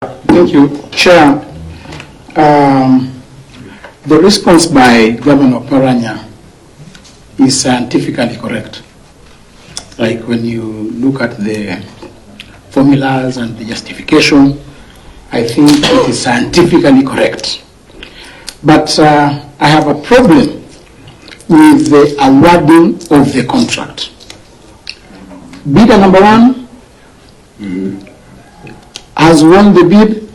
Thank you, Chair. The response by Governor Paranya is scientifically correct. Like when you look at the formulas and the justification, I think it is scientifically correct. But I have a problem with the awarding of the contract. Bidder number one has won the bid,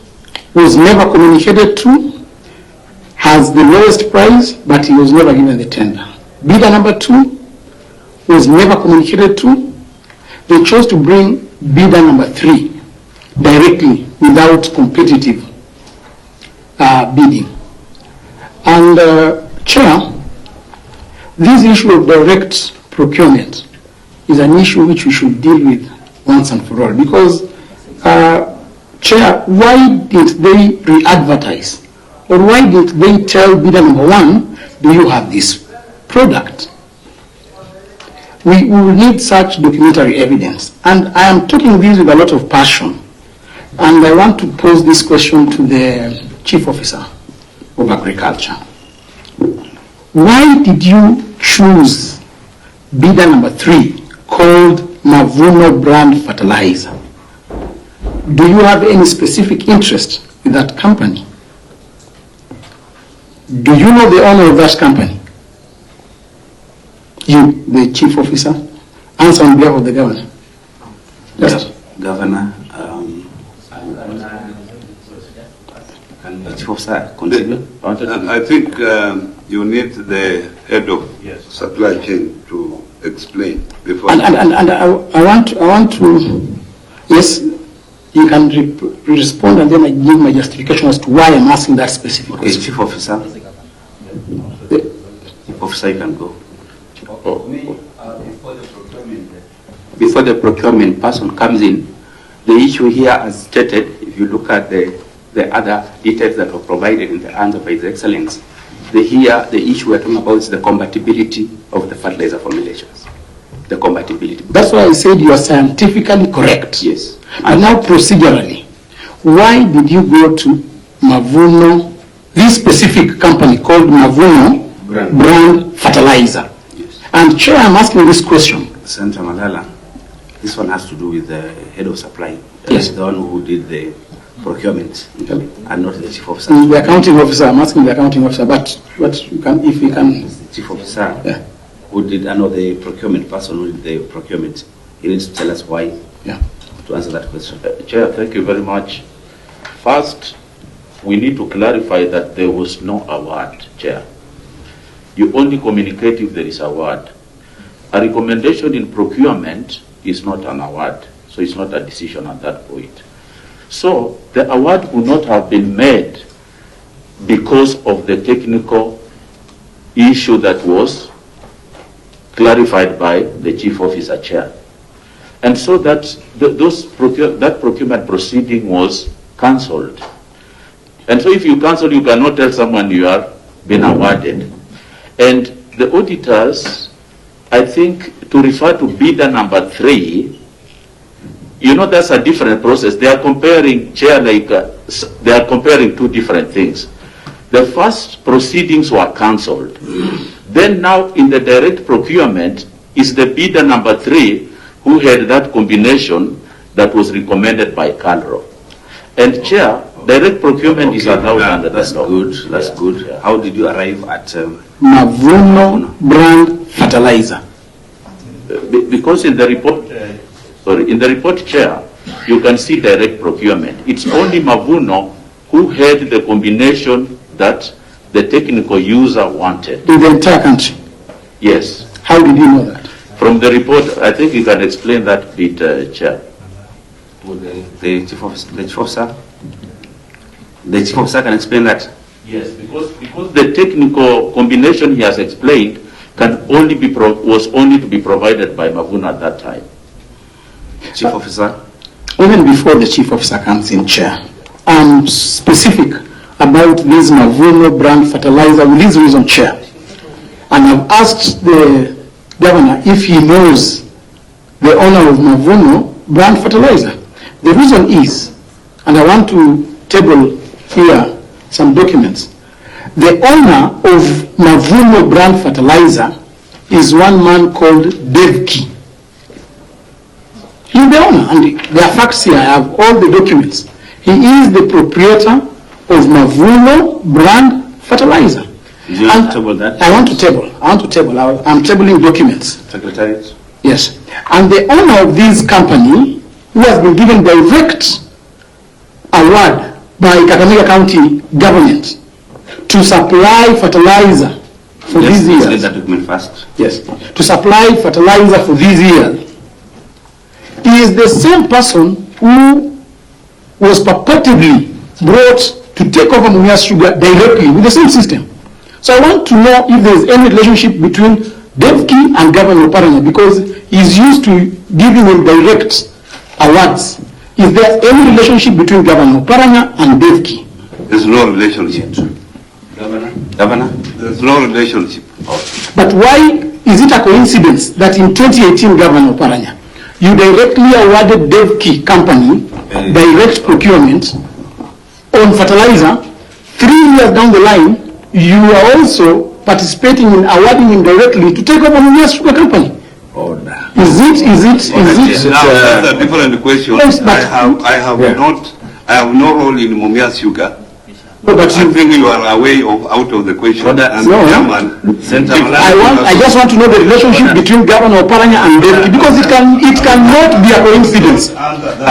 was never communicated to, has the lowest price, but he was never given the tender. Bidder number two was never communicated to. They chose to bring bidder number three directly without competitive bidding. And Chair, this issue of direct procurement is an issue which we should deal with once and for all, because Chair, why did they re-advertise? Or why did they tell bidder number one, do you have this product? We will need such documentary evidence. And I am talking this with a lot of passion. And I want to pose this question to the Chief Officer of Agriculture. Why did you choose bidder number three, called Mavuno Brand Fertilizer? Do you have any specific interest in that company? Do you know the owner of that company? You, the Chief Officer, answer on behalf of the Governor. Yes. Governor, can the Chief Officer continue? I think you need the head of supply chain to explain before. And I want to, yes, you can respond, and then I give my justification as to why I'm asking that specific question. Chief Officer. Chief Officer, you can go. Before the procurement person comes in, the issue here, as stated, if you look at the other details that were provided in the answer by His Excellency, the issue we're talking about is the compatibility of the fertilizer formulations. The compatibility. That's why I said you are scientifically correct. Yes. And now procedurally, why did you go to Mavuno, this specific company called Mavuno Brand Fertilizer? Yes. And Chair, I'm asking this question. Senator Malala, this one has to do with the head of supply. Yes. The one who did the procurement, and not the Chief Officer. The accounting officer, I'm asking the accounting officer, but you can, if you can. The Chief Officer, who did, I know the procurement person who did the procurement, he needs to tell us why. Yeah. To answer that question. Chair, thank you very much. First, we need to clarify that there was no award, Chair. You only communicate if there is a award. A recommendation in procurement is not an award, so it's not a decision at that point. So the award would not have been made because of the technical issue that was clarified by the Chief Officer, Chair. And so that that procurement proceeding was cancelled. And so if you cancel, you cannot tell someone you are been awarded. And the auditors, I think, to refer to bidder number three, you know, that's a different process. They are comparing, Chair, like they are comparing two different things. The first proceedings were cancelled. Then now in the direct procurement is the bidder number three who had that combination that was recommended by Calro. And Chair, direct procurement is allowed under the law. That's good. Yeah. How did you arrive at Mavuno Brand Fertilizer? Because in the report, in the report, Chair, you can see direct procurement. It's only Mavuno who had the combination that the technical user wanted. In the entire country? Yes. How did you know that? From the report, I think you can explain that bit, Chair. The Chief Officer? The Chief Officer can explain that? Yes, because the technical combination he has explained can only be was only to be provided by Mavuno at that time. Chief Officer? Even before the Chief Officer comes in, Chair, I'm specific about this Mavuno Brand Fertilizer with this reason, Chair. And I've asked the Governor if he knows the owner of Mavuno Brand Fertilizer. The reason is, and I want to table here some documents. The owner of Mavuno brand fertilizer is one man called Devki. He's the owner, and there are facts here. I have all the documents. He is the proprietor of Mavuno brand fertilizer. You want to table that? I want to table. I'm tabling documents. Secretariat? Yes. And the owner of this company, who has been given direct award by Kakamega County government to supply fertilizer for these years. Let's get that document first. Yes. To supply fertilizer for these years. He is the same person who was purportedly brought to take over Mumias Sugar directly with the same system. So I want to know if there is any relationship between Devki and Governor Oparanya, because he's used to giving him direct awards. Is there any relationship between Governor Oparanya and Devki? There's no relationship. Governor? There's no relationship. But why is it a coincidence that in 2018, Governor Oparanya, you directly awarded Devki company direct procurement on fertilizer? 3 years down the line, you are also participating in awarding him directly to take over Mumias Sugar Company. Order. Is it? Now, that's a different question. Yes, but I have no role in Mumias Sugar. No, but I think you are away out of the question. Order. And No. Chairman, I just want to know the relationship between Governor Oparanya and Devki, because it cannot be a coincidence.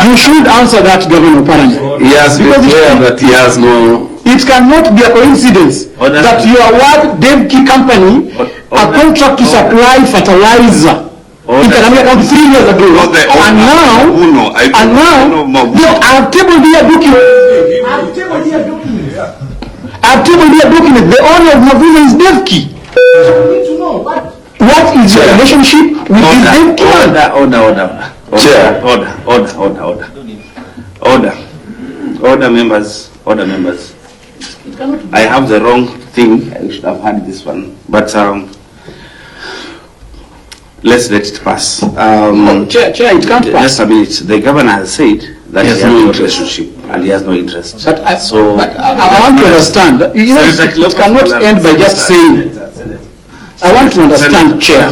You should answer that, Governor Oparanya. He has been clear that he has no... It cannot be a coincidence Order. that you award Devki company a contract to supply fertilizer in Kakamega County 3 years ago. Not the owner, And now, Mavuno. I don't know Mavuno. look, I have tabled here document. The owner of Mavuno is Devki. What is your relationship with this Devki man? Chair. Order, members. I have the wrong thing. I should have had this one. But let's let it pass. Chair, it can't pass. Just a minute. The governor has said that he has no relationship and he has no interest. But I want to understand. You know, it cannot end by just saying. I want to understand, Chair.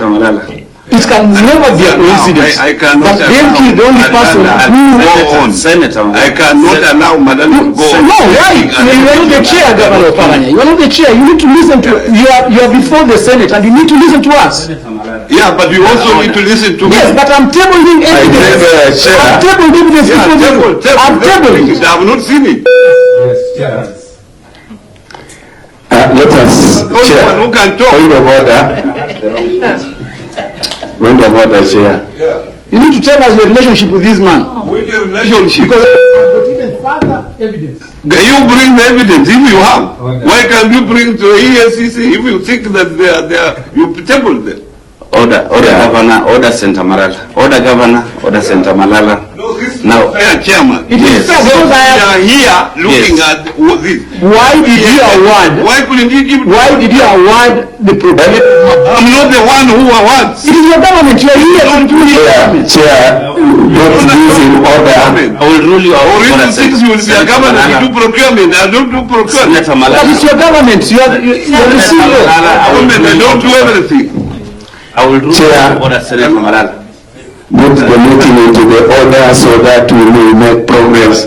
It can never be a coincidence. I cannot But Devki is the only person who... Senator, I cannot allow Madam to go. No, why? You are not the chair, Governor Oparanya. You are not the chair. You need to listen to... You are before the Senate and you need to listen to us. Yeah, but you also need to listen to me. Yes, but I'm tabling evidence. I'm tabling evidence. I'm tabling. I have not seen it. Let us... Chair, Who can talk? point of order. Point of order, Chair. You need to tell us your relationship with this man. With the relationship. But even further evidence. You bring the evidence if you have. Why can't you bring to ESCC if you think that they are you table them? Order, Governor, order Senator Malala. Order, Governor, order Senator Malala. No, this is Now- fair, Chairman. It is fair because We I are here looking Yes. at this. Why did you award? Why couldn't you give? Why did you award the property? I'm not the one who awards. It is your government. You are here to do the government. Chair, put this in order. I will rule you out. Or if you think you will be a governor, you do procurement. I don't do procurement. Senator But Malala. it's your government. You are the CEO. Government, I don't do everything. I will rule you Chair. out. Order Senator Malala. Put the meeting into the order so that we will make progress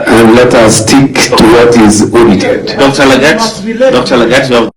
and let us stick to what is audited. Dr. Lagat, you have